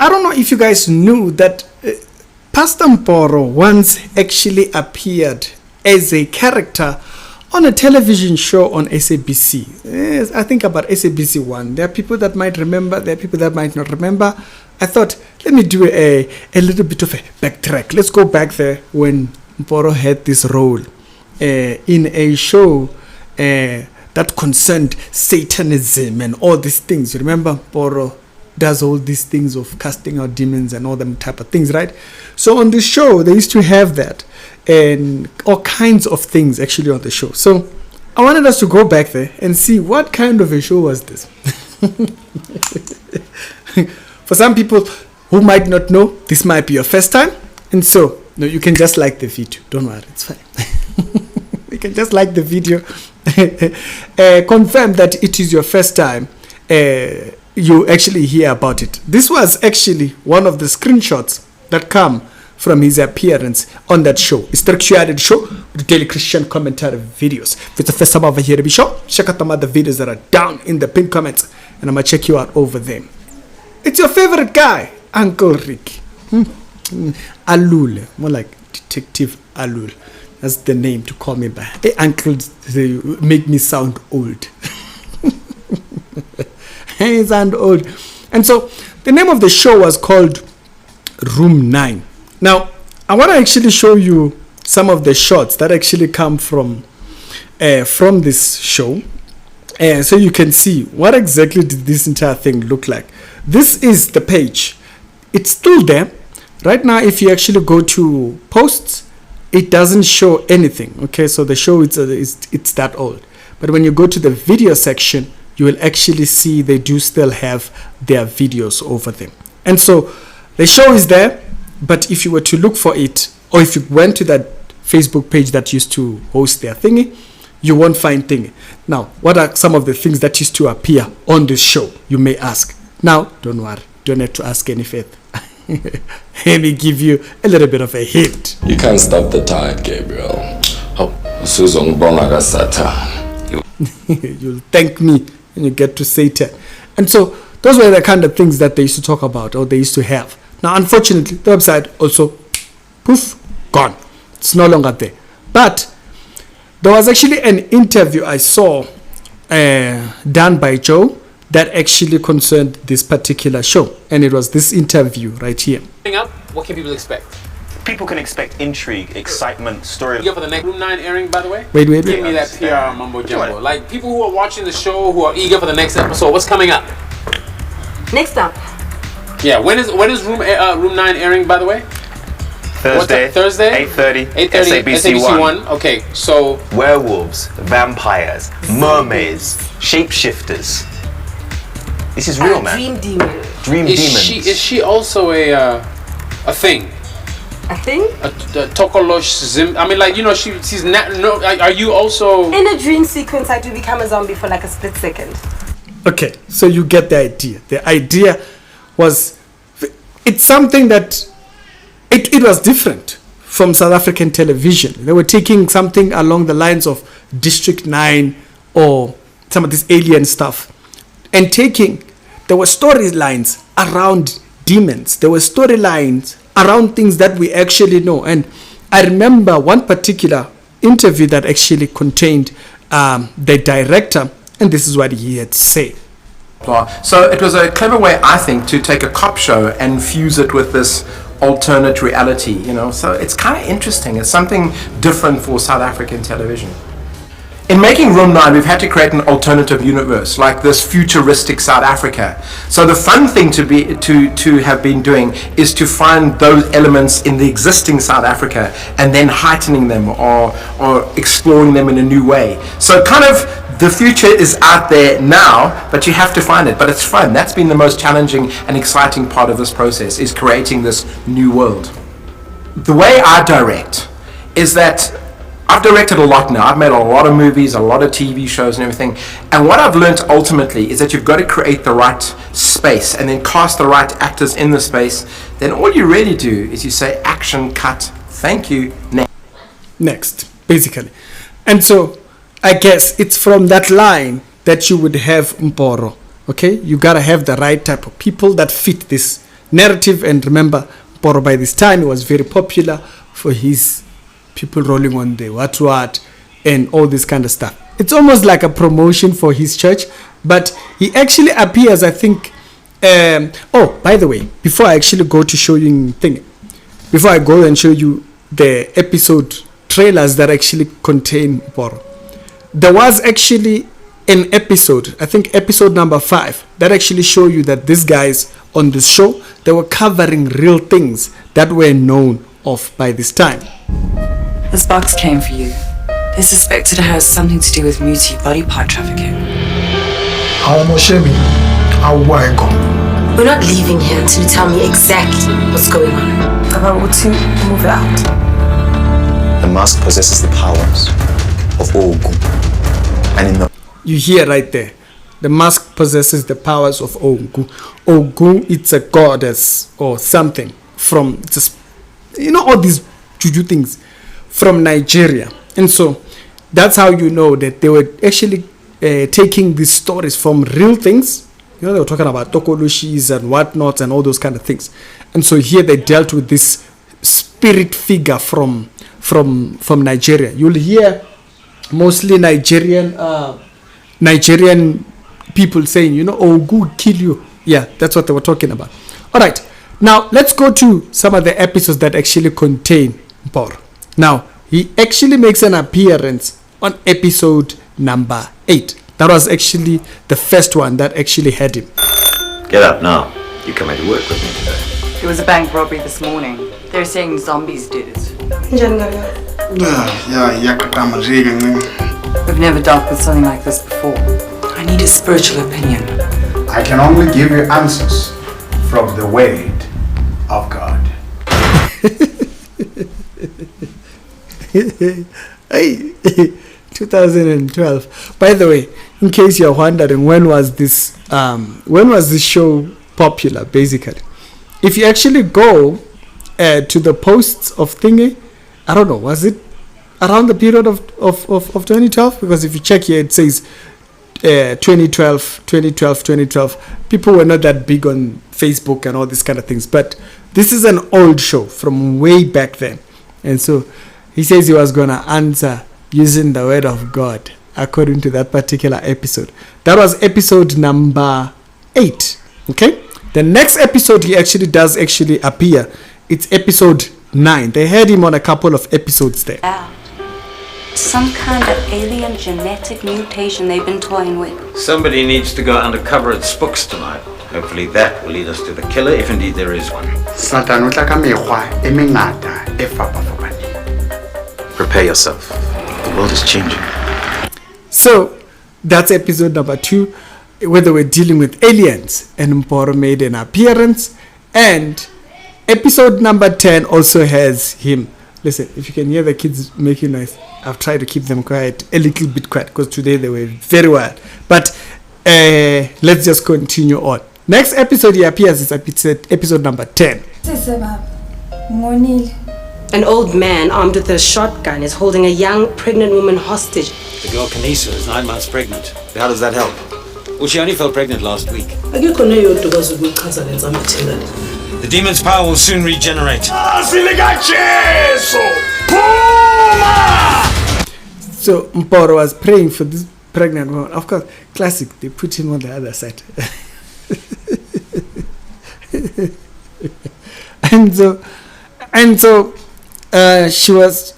I don't know if you guys knew that Pastor Mboro once actually appeared as a character on a television show on SABC. Yes, I think about SABC 1. There are people that might remember, there are people that might not remember. I thought, let me do a little bit of a backtrack. Let's go back there when Mboro had this role in a show that concerned Satanism and all these things. You remember Mboro does all these things of casting out demons and all them type of things, right? So on this show, they used to have that and all kinds of things actually on the show. So I wanted us to go back there and see what kind of a show was this. For some people who might not know, this might be your first time. And so, no, you can just like the video. Don't worry, it's fine. You can just like the video. Confirm that it is your first time you actually hear about it. This was actually one of the screenshots that come from his appearance on that show. It's the curated show with the daily Christian commentary videos. If it's the first time over here to be show, check out the other videos that are down in the pinned comments, and I'm gonna check you out over them. It's your favorite guy, Uncle Rick. Alul, more like Detective Alul. That's the name to call me by. Hey, Uncle, they make me sound old. Hey, sound old. And so the name of the show was called Room 9. Now, I want to actually show you some of the shots that actually come from this show, so you can see what exactly did this entire thing look like. This is the page. It's still there right now. If you actually go to posts, it doesn't show anything. Okay, so the show it's that old. But when you go to the video section, you will actually see they do still have their videos over them. And so the show is there. But if you were to look for it, or if you went to that Facebook page that used to host their thingy, you won't find thingy. Now, what are some of the things that used to appear on this show, you may ask? Now, don't worry, don't have to ask any further. Let me give you a little bit of a hint. You can't stop the tide, Gabriel. Oh, you'll thank me when you get to Satan. And so, those were the kind of things that they used to talk about, or they used to have. Now, unfortunately, the website also, poof, gone. It's no longer there. But there was actually an interview I saw done by Joe that actually concerned this particular show. And it was this interview right here. Up, what can people expect? People can expect intrigue, excitement, story. You for the next Room 9 airing, by the way? Wait. Give me that PR mumbo jumbo. Like, people who are watching the show, who are eager for the next episode, what's coming up? Next up. Yeah, when is Room 9 airing, by the way? Thursday. Thursday? 8:30. SABC 1. Okay, so werewolves, vampires, mermaids, shapeshifters. This is real, man. Dream demon. Dream demons. Is she also a thing? A thing? A Tokolosh Zim. I mean, like, you know, she's not. No, are you also? In a dream sequence, I do become a zombie for like a split second. Okay, so you get the idea. The idea was, it's something that it was different from South African television. They were taking something along the lines of District 9 or some of this alien stuff, and there were storylines around demons. There were storylines around things that we actually know. And I remember one particular interview that actually contained the director, and this is what he had to say. So it was a clever way, I think, to take a cop show and fuse it with this alternate reality, you know. So it's kind of interesting. It's something different for South African television. In making Room 9, we've had to create an alternative universe, like this futuristic South Africa. So the fun thing to have been doing is to find those elements in the existing South Africa and then heightening them or exploring them in a new way. So kind of the future is out there now, but you have to find it. But it's fun. That's been the most challenging and exciting part of this process, is creating this new world. The way I direct is that I've directed a lot now. I've made a lot of movies, a lot of TV shows and everything. And what I've learned ultimately is that you've got to create the right space and then cast the right actors in the space. Then all you really do is you say, action, cut, thank you, next, basically. And so I guess it's from that line that you would have Mboro. Okay, you gotta have the right type of people that fit this narrative. And remember, Mboro by this time he was very popular for his people rolling on the what and all this kind of stuff. It's almost like a promotion for his church, but he actually appears, I think. Oh, by the way, before I actually go to show you before I go and show you the episode trailers that actually contain Mboro, there was actually an episode, I think episode number 5, that actually show you that these guys on this show, they were covering real things that were known of by this time. This box came for you. They suspect it has something to do with muti body part trafficking. We're not leaving here until you tell me exactly what's going on. About to move it out. The mask possesses the powers of Ogun. And in the You hear right there. The mask possesses the powers of Ogun. Ogun, it's a goddess or something from just, all these juju things from Nigeria. And so that's how you know that they were actually taking these stories from real things. They were talking about tokolushis and whatnot and all those kind of things. And so here they dealt with this spirit figure from Nigeria. You'll hear mostly Nigerian people saying, Ogun kill you. Yeah, that's what they were talking about. All right. Now, let's go to some of the episodes that actually contain Mboro. Now, he actually makes an appearance on episode number 8. That was actually the first one that actually had him. Get up now. You coming to work with me today? It was a bank robbery this morning. They're saying zombies did it. We've never dealt with something like this before. I need a spiritual opinion. I can only give you answers from the word of God. Hey, 2012. By the way, in case you're wondering, when was this show popular? Basically, if you actually go to the posts of thingy, I don't know, was it around the period of 2012? Because if you check here, it says 2012. People were not that big on Facebook and all these kind of things, but this is an old show from way back then. And so he says he was going to answer using the word of God according to that particular episode. That was episode number 8. Okay, the next episode he actually does appear. It's episode 9. They had him on a couple of episodes there. Some kind of alien genetic mutation they've been toying with. Somebody needs to go undercover at Spooks tonight. Hopefully that will lead us to the killer, if indeed there is one. Prepare yourself. The world is changing. So that's episode number 2, where they were dealing with aliens, and Mboro made an appearance. And episode number 10 also has him. Listen, if you can hear the kids making noise, I've tried to keep them quiet, a little bit quiet, because today they were very wild. But let's just continue on. Next episode he appears is episode number 10. An old man armed with a shotgun is holding a young pregnant woman hostage. The girl Kanisa is 9 months pregnant. How does that help? Well, she only fell pregnant last week. The demon's power will soon regenerate. So Mboro was praying for this pregnant woman. Of course, classic, they put him on the other side. and so she was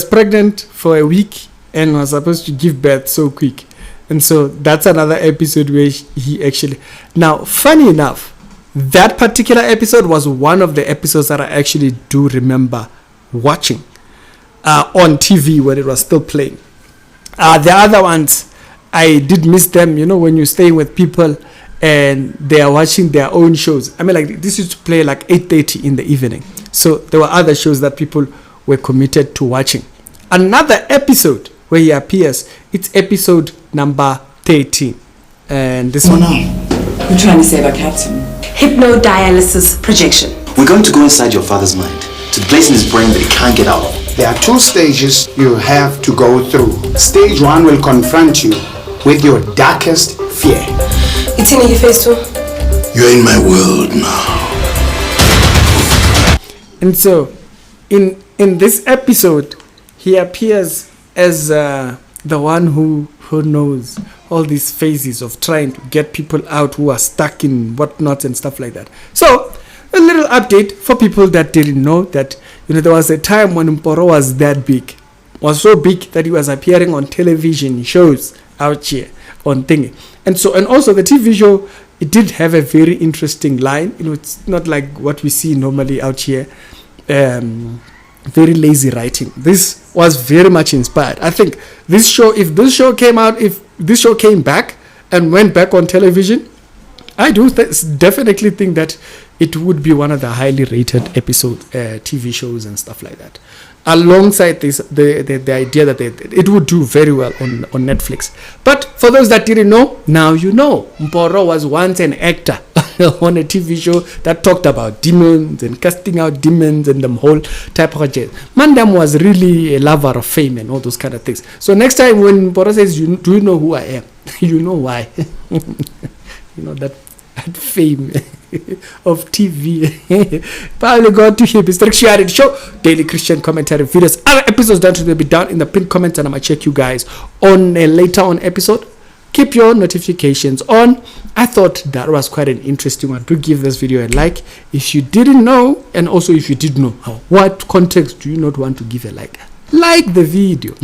pregnant for a week and was supposed to give birth so quick. And so that's another episode where he actually... Now, funny enough, that particular episode was one of the episodes that I actually do remember watching on TV when it was still playing. The other ones, I did miss them, when you're staying with people and they are watching their own shows. I mean, like, this used to play like 8:30 in the evening. So there were other shows that people were committed to watching. Another episode where he appears, it's episode number 13. And this one... We're trying to save our captain. Hypnodialysis projection. We're going to go inside your father's mind, to the place in his brain that he can't get out of. There are 2 stages you have to go through. Stage 1 will confront you with your darkest fear. It's in your face too. You're in my world now. And so in this episode, he appears as the one who knows all these phases of trying to get people out who are stuck in whatnot and stuff like that. So a little update for people that didn't know that, there was a time when Mboro was that big, was so big that he was appearing on television shows out here on thingy. And also the TV show, it did have a very interesting line. It's not like what we see normally out here. Very lazy writing. This was very much inspired. I think this show, if this show came back and went back on television, I do definitely think that it would be one of the highly rated TV shows and stuff like that. Alongside this, the idea that it would do very well on Netflix. But for those that didn't know, now you know. Mboro was once an actor on a TV show that talked about demons and casting out demons and the whole type of shit. Mandam was really a lover of fame and all those kind of things. So next time when Mboro says, do you know who I am? You know why. That fame of TV. Probably go to him. It's Shared Show, daily Christian commentary videos. Other episodes that will be down in the pinned comments, and I'm gonna check you guys on a later on episode. Keep your notifications on. I thought that was quite an interesting one. Do give this video a like if you didn't know, and also if you did know, what context do you not want to give a like? Like the video.